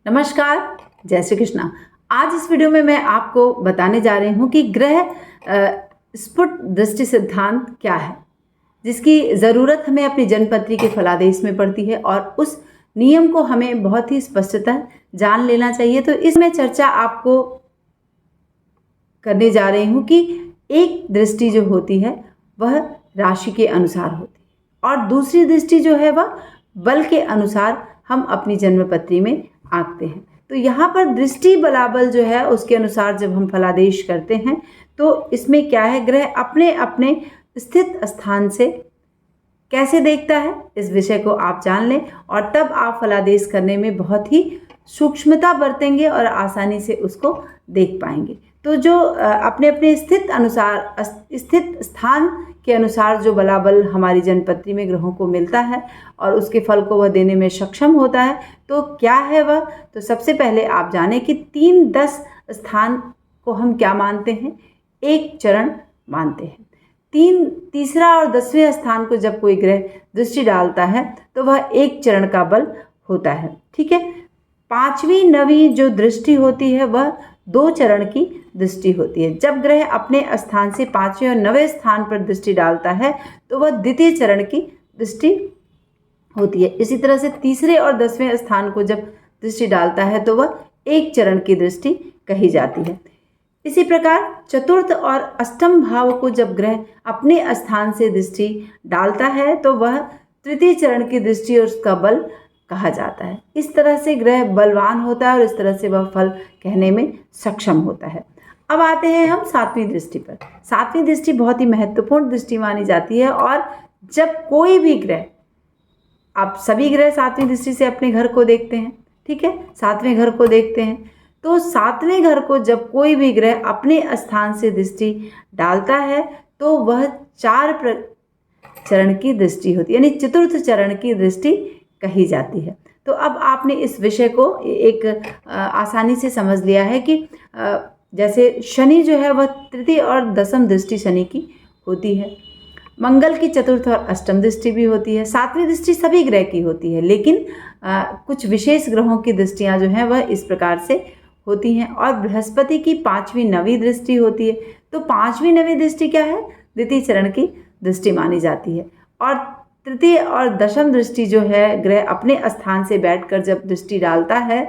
नमस्कार, जय श्री कृष्णा। आज इस वीडियो में मैं आपको बताने जा रही हूँ कि ग्रह स्फुट दृष्टि सिद्धांत क्या है, जिसकी ज़रूरत हमें अपनी जन्मपत्री के फलादेश में पड़ती है और उस नियम को हमें बहुत ही स्पष्टतः जान लेना चाहिए। तो इसमें चर्चा आपको करने जा रही हूँ कि एक दृष्टि जो होती है वह राशि के अनुसार होती है और दूसरी दृष्टि जो है वह बल के अनुसार हम अपनी जन्मपत्री में आंकते हैं। तो यहाँ पर दृष्टि बलाबल जो है उसके अनुसार जब हम फलादेश करते हैं तो इसमें क्या है, ग्रह अपने अपने स्थित स्थान से कैसे देखता है इस विषय को आप जान लें और तब आप फलादेश करने में बहुत ही सूक्ष्मता बरतेंगे और आसानी से उसको देख पाएंगे। तो जो अपने अपने स्थित स्थान के अनुसार जो बलाबल हमारी जन्मपत्री में ग्रहों को मिलता है और उसके फल को वह देने में सक्षम होता है, तो क्या है वह। तो सबसे पहले आप जानें कि 3-10 स्थान को हम क्या मानते हैं, एक चरण मानते हैं। तीसरा और 10वें स्थान को जब कोई ग्रह दृष्टि डालता है तो वह एक चरण का बल होता है। ठीक है। 5वीं 9वीं जो दृष्टि होती है वह 2 चरण की दृष्टि होती है। जब ग्रह अपने स्थान से 5वें और 9वें स्थान पर दृष्टि डालता है तो वह द्वितीय चरण की दृष्टि होती है। इसी तरह से तीसरे और 10वें स्थान को जब दृष्टि डालता है तो वह एक चरण की दृष्टि कही जाती है। इसी प्रकार चतुर्थ और अष्टम भाव को जब ग्रह अपने स्थान से दृष्टि डालता है तो वह तृतीय चरण की दृष्टि और उसका बल कहा जाता है। इस तरह से ग्रह बलवान होता है और इस तरह से वह फल कहने में सक्षम होता है। अब आते हैं हम 7वीं दृष्टि पर। 7वीं दृष्टि बहुत ही महत्वपूर्ण दृष्टि मानी जाती है और जब कोई भी ग्रह, आप सभी ग्रह 7वीं दृष्टि से अपने घर को देखते हैं, ठीक है, 7वें घर को देखते हैं। तो 7वें घर को जब कोई भी ग्रह अपने स्थान से दृष्टि डालता है तो वह 4 चरण की दृष्टि होती है, यानी चतुर्थ चरण की दृष्टि कही जाती है। तो अब आपने इस विषय को एक आसानी से समझ लिया है कि जैसे शनि जो है वह तृतीय और दशम दृष्टि शनि की होती है, मंगल की चतुर्थ और अष्टम दृष्टि भी होती है, 7वीं दृष्टि सभी ग्रह की होती है, लेकिन कुछ विशेष ग्रहों की दृष्टियां जो हैं वह इस प्रकार से होती हैं। और बृहस्पति की 5वीं 9वीं दृष्टि होती है। तो 5वीं 9वीं दृष्टि क्या है, द्वितीय चरण की दृष्टि मानी जाती है। और तृतीय और दशम दृष्टि जो है ग्रह अपने स्थान से बैठकर जब दृष्टि डालता है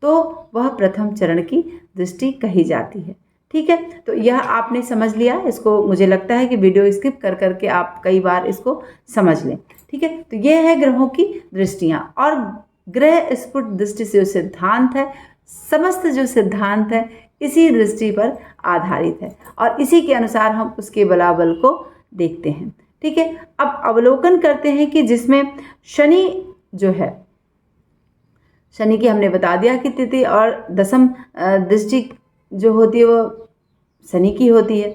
तो वह प्रथम चरण की दृष्टि कही जाती है। ठीक है, तो यह आपने समझ लिया। इसको मुझे लगता है कि वीडियो स्किप कर करके आप कई बार इसको समझ लें। ठीक है, तो यह है ग्रहों की दृष्टियां और ग्रह स्फुट दृष्टि से जो सिद्धांत है, समस्त जो सिद्धांत है इसी दृष्टि पर आधारित है और इसी के अनुसार हम उसके बलाबल को देखते हैं। ठीक है, अब अवलोकन करते हैं कि जिसमें शनि जो है, शनि की हमने बता दिया कि तृतीय और दशम दृष्टि जो होती है वह शनि की होती है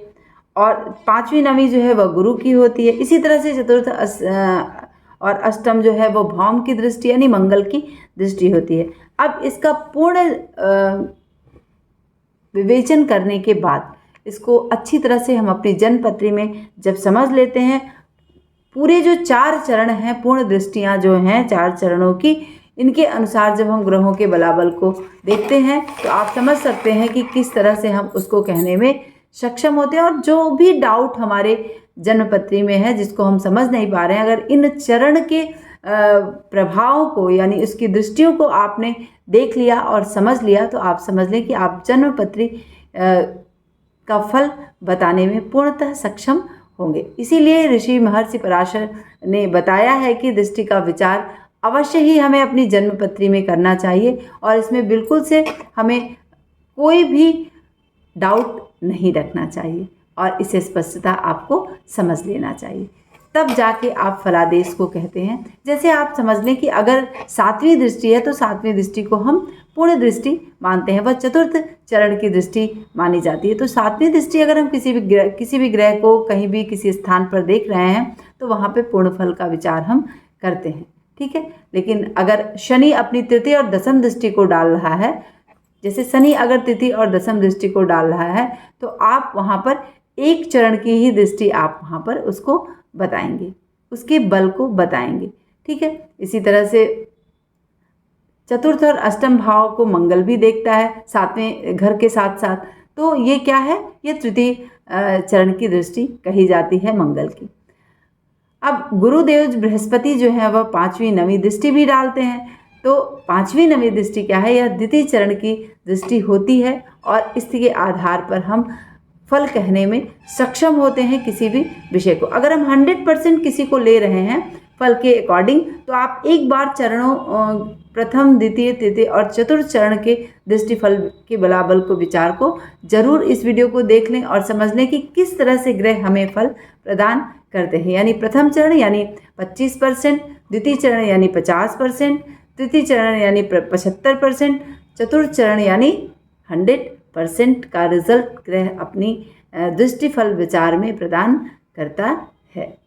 और 5वीं 9वीं जो है वह गुरु की होती है। इसी तरह से चतुर्थ और अष्टम जो है वो भौम की दृष्टि यानी मंगल की दृष्टि होती है। अब इसका पूर्ण विवेचन करने के बाद इसको अच्छी तरह से हम अपनी जन्मपत्री में जब समझ लेते हैं, पूरे जो 4 चरण हैं, पूर्ण दृष्टियां जो हैं 4 चरणों की, इनके अनुसार जब हम ग्रहों के बलाबल को देखते हैं तो आप समझ सकते हैं कि किस तरह से हम उसको कहने में सक्षम होते हैं। और जो भी डाउट हमारे जन्मपत्री में है जिसको हम समझ नहीं पा रहे हैं, अगर इन चरण के प्रभाव को यानी उसकी दृष्टियों को आपने देख लिया और समझ लिया तो आप समझ लें कि आप जन्मपत्री का फल बताने में पूर्णतः सक्षम होंगे। इसीलिए ऋषि महर्षि पराशर ने बताया है कि दृष्टि का विचार अवश्य ही हमें अपनी जन्मपत्री में करना चाहिए और इसमें बिल्कुल से हमें कोई भी डाउट नहीं रखना चाहिए और इसे स्पष्टता आपको समझ लेना चाहिए, तब जाके आप फलादेश को कहते हैं। जैसे आप समझ लें कि अगर 7वीं दृष्टि है तो 7वीं दृष्टि को हम पूर्ण दृष्टि मानते हैं, वह चतुर्थ चरण की दृष्टि मानी जाती है। तो 7वीं दृष्टि अगर हम किसी भी ग्रह को कहीं भी किसी स्थान पर देख रहे हैं तो वहाँ पे पूर्ण फल का विचार हम करते हैं। ठीक है, लेकिन अगर शनि अपनी तृतीय और दशम दृष्टि को डाल रहा है, जैसे शनि अगर तृतीय और दशम दृष्टि को डाल रहा है तो आप वहाँ पर एक चरण की ही दृष्टि आप वहाँ पर उसको बताएंगे, उसके बल को बताएंगे। ठीक है, इसी तरह से चतुर्थ और अष्टम भाव को मंगल भी देखता है, सातवें घर के साथ साथ। तो ये क्या है, ये तृतीय चरण की दृष्टि कही जाती है मंगल की। अब गुरुदेव बृहस्पति जो है वह 5वीं नवीं दृष्टि भी डालते हैं। तो 5वीं नवीं दृष्टि क्या है, यह द्वितीय चरण की दृष्टि होती है और इसके आधार पर हम फल कहने में सक्षम होते हैं किसी भी विषय को। अगर हम 100% किसी को ले रहे हैं फल के अकॉर्डिंग, तो आप एक बार चरणों प्रथम, द्वितीय, तृतीय और चतुर्थ चरण के दृष्टि फल के बलाबल को, विचार को जरूर इस वीडियो को देख लें और समझ लें कि किस तरह से ग्रह हमें फल प्रदान करते हैं। यानी प्रथम चरण यानी 25%, द्वितीय चरण यानी 50%, तृतीय चरण यानी 75%, चतुर्थ चरण यानी 100% का रिजल्ट ग्रह अपनी दृष्टि फल विचार में प्रदान करता है।